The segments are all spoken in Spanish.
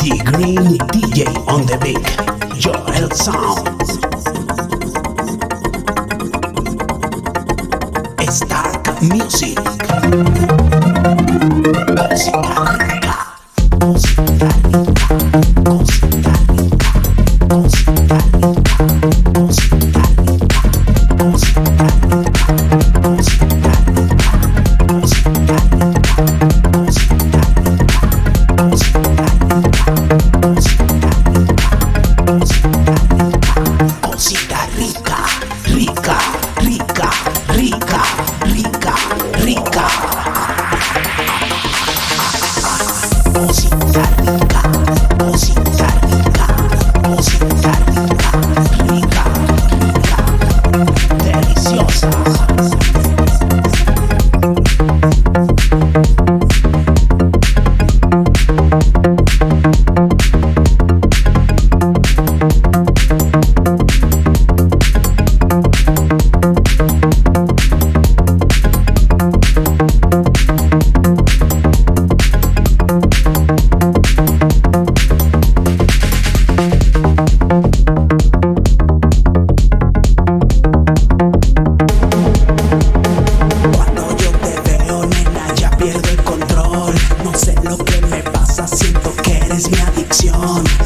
The Green DJ on the beat, Joel Sound. Stark Music. Cosita rica, cosita rica, cosita rica, cosita rica, cosita rica, cosita rica, cosita rica, cosita rica, cosita rica, rica, rica, rica, rica, rica. Cosita rica, cosita rica, cosita rica, rica, rica, deliciosa.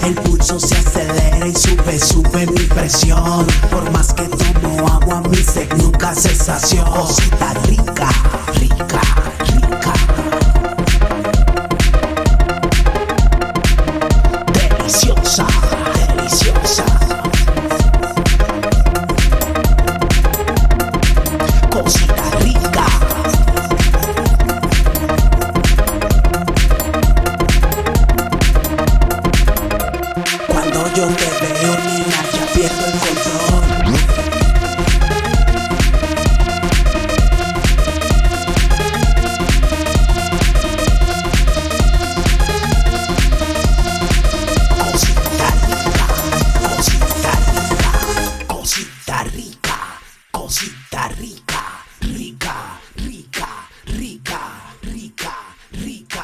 El pulso se acelera y sube mi presión. Por más que tomo agua, mi sed nunca se sació. Cosita rica, rica, rica, deliciosa, deliciosa. Cosita rica. Cuando yo te veo, nena, ya pierdo el control. Cosita rica, cosita rica, cosita rica, rica, rica, rica, rica, rica.